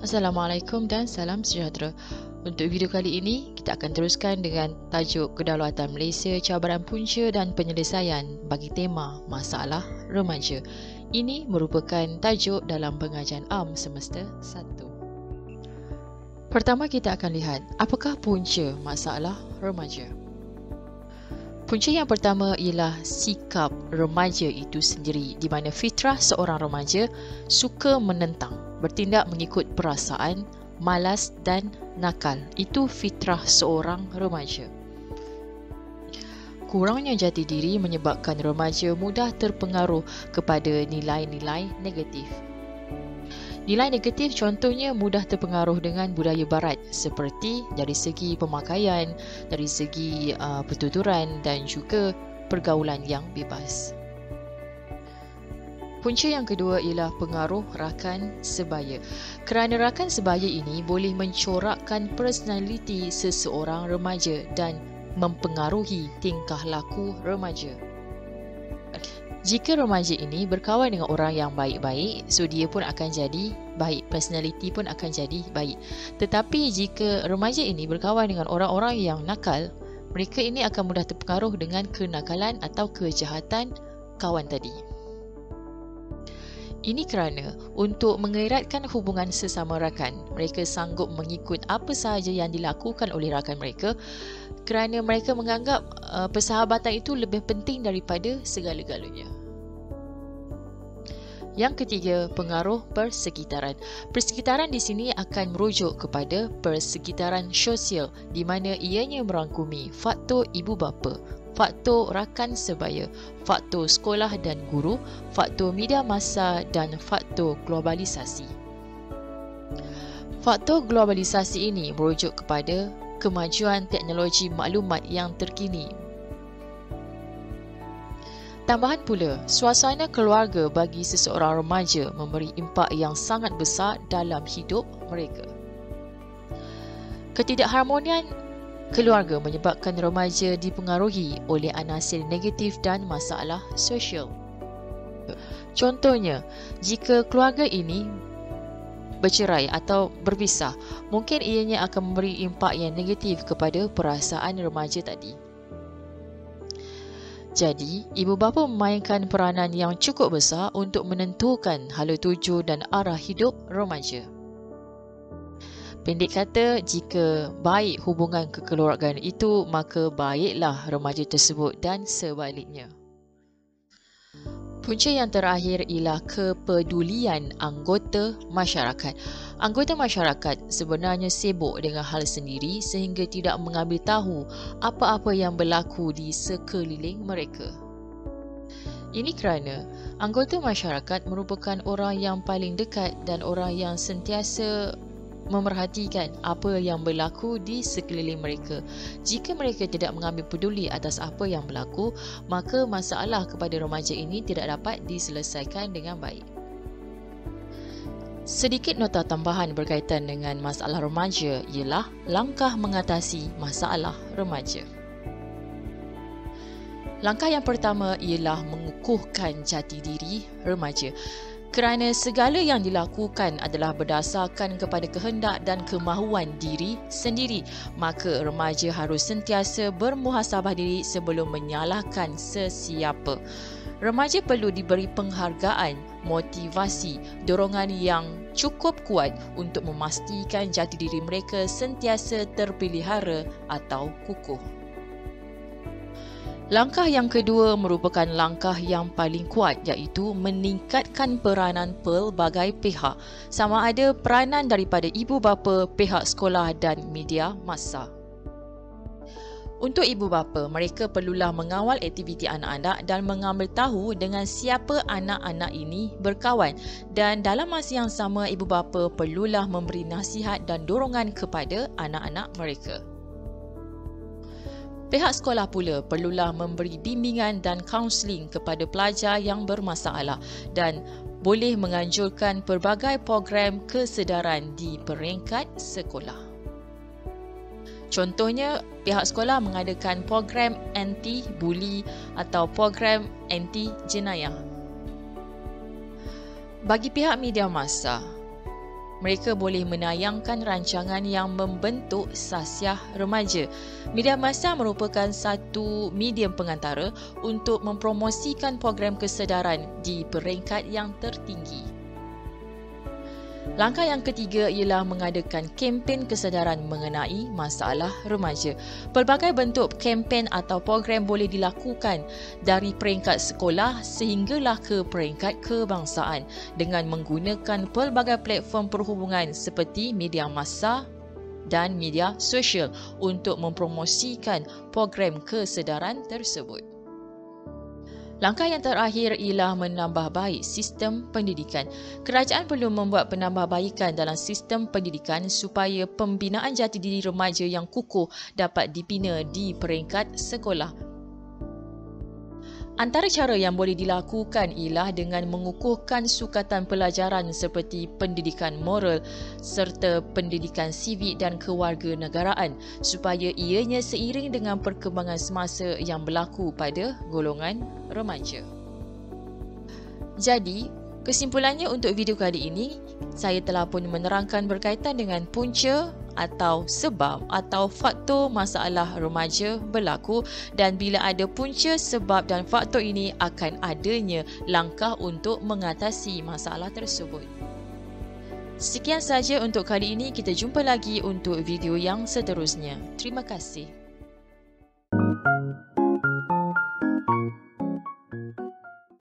Assalamualaikum dan salam sejahtera. Untuk video kali ini, kita akan teruskan dengan tajuk Kedaulatan Malaysia, Cabaran Punca dan Penyelesaian bagi tema Masalah Remaja. Ini merupakan tajuk dalam pengajian am semester 1. Pertama, kita akan lihat apakah punca masalah remaja. Punca yang pertama ialah sikap remaja itu sendiri, di mana fitrah seorang remaja suka menentang, bertindak mengikut perasaan, malas dan nakal. Itu fitrah seorang remaja. Kurangnya jati diri menyebabkan remaja mudah terpengaruh kepada nilai-nilai negatif. Nilai negatif contohnya mudah terpengaruh dengan budaya barat seperti dari segi pemakaian, dari segi pertuturan dan juga pergaulan yang bebas. Punca yang kedua ialah pengaruh rakan sebaya. Kerana rakan sebaya ini boleh mencorakkan personaliti seseorang remaja dan mempengaruhi tingkah laku remaja. Jika remaja ini berkawan dengan orang yang baik-baik, so dia pun akan jadi baik, personaliti pun akan jadi baik. Tetapi jika remaja ini berkawan dengan orang-orang yang nakal, mereka ini akan mudah terpengaruh dengan kenakalan atau kejahatan kawan tadi. Ini kerana untuk mengeratkan hubungan sesama rakan, mereka sanggup mengikut apa sahaja yang dilakukan oleh rakan mereka kerana mereka menganggap persahabatan itu lebih penting daripada segala-galanya. Yang ketiga, pengaruh persekitaran. Persekitaran di sini akan merujuk kepada persekitaran sosial di mana ianya merangkumi faktor ibu bapa, faktor rakan sebaya, faktor sekolah dan guru, faktor media massa dan faktor globalisasi. Faktor globalisasi ini merujuk kepada kemajuan teknologi maklumat yang terkini. Tambahan pula, suasana keluarga bagi seseorang remaja memberi impak yang sangat besar dalam hidup mereka. Ketidakharmonian keluarga menyebabkan remaja dipengaruhi oleh anasir negatif dan masalah sosial. Contohnya, jika keluarga ini bercerai atau berpisah, mungkin ianya akan memberi impak yang negatif kepada perasaan remaja tadi. Jadi, ibu bapa memainkan peranan yang cukup besar untuk menentukan hala tuju dan arah hidup remaja. Pendek kata, jika baik hubungan kekeluargaan itu, maka baiklah remaja tersebut dan sebaliknya. Punca yang terakhir ialah kepedulian anggota masyarakat. Anggota masyarakat sebenarnya sibuk dengan hal sendiri sehingga tidak mengambil tahu apa-apa yang berlaku di sekeliling mereka. Ini kerana anggota masyarakat merupakan orang yang paling dekat dan orang yang sentiasa memerhatikan apa yang berlaku di sekeliling mereka. Jika mereka tidak mengambil peduli atas apa yang berlaku, maka masalah kepada remaja ini tidak dapat diselesaikan dengan baik. Sedikit nota tambahan berkaitan dengan masalah remaja ialah langkah mengatasi masalah remaja. Langkah yang pertama ialah mengukuhkan jati diri remaja. Kerana segala yang dilakukan adalah berdasarkan kepada kehendak dan kemahuan diri sendiri, maka remaja harus sentiasa bermuhasabah diri sebelum menyalahkan sesiapa. Remaja perlu diberi penghargaan, motivasi, dorongan yang cukup kuat untuk memastikan jati diri mereka sentiasa terpelihara atau kukuh. Langkah yang kedua merupakan langkah yang paling kuat, iaitu meningkatkan peranan pelbagai pihak, sama ada peranan daripada ibu bapa, pihak sekolah dan media massa. Untuk ibu bapa, mereka perlulah mengawal aktiviti anak-anak dan mengambil tahu dengan siapa anak-anak ini berkawan, dan dalam masa yang sama ibu bapa perlulah memberi nasihat dan dorongan kepada anak-anak mereka. Pihak sekolah pula perlulah memberi bimbingan dan kaunseling kepada pelajar yang bermasalah dan boleh menganjurkan pelbagai program kesedaran di peringkat sekolah. Contohnya, pihak sekolah mengadakan program anti-buli atau program anti-jenayah. Bagi pihak media massa, Mereka boleh menayangkan rancangan yang membentuk sasiah remaja. Media massa merupakan satu medium pengantara untuk mempromosikan program kesedaran di peringkat yang tertinggi. Langkah yang ketiga ialah mengadakan kempen kesedaran mengenai masalah remaja. Pelbagai bentuk kempen atau program boleh dilakukan dari peringkat sekolah sehinggalah ke peringkat kebangsaan dengan menggunakan pelbagai platform perhubungan seperti media massa dan media sosial untuk mempromosikan program kesedaran tersebut. Langkah yang terakhir ialah menambah baik sistem pendidikan. Kerajaan perlu membuat penambahbaikan dalam sistem pendidikan supaya pembinaan jati diri remaja yang kukuh dapat dibina di peringkat sekolah. Antara cara yang boleh dilakukan ialah dengan mengukuhkan sukatan pelajaran seperti pendidikan moral serta pendidikan sivik dan kewarganegaraan supaya ianya seiring dengan perkembangan semasa yang berlaku pada golongan remaja. Jadi, kesimpulannya untuk video kali ini, saya telah pun menerangkan berkaitan dengan punca atau sebab atau faktor masalah remaja berlaku dan bila ada punca, sebab dan faktor ini akan adanya langkah untuk mengatasi masalah tersebut. Sekian saja untuk kali ini, kita jumpa lagi untuk video yang seterusnya. Terima kasih.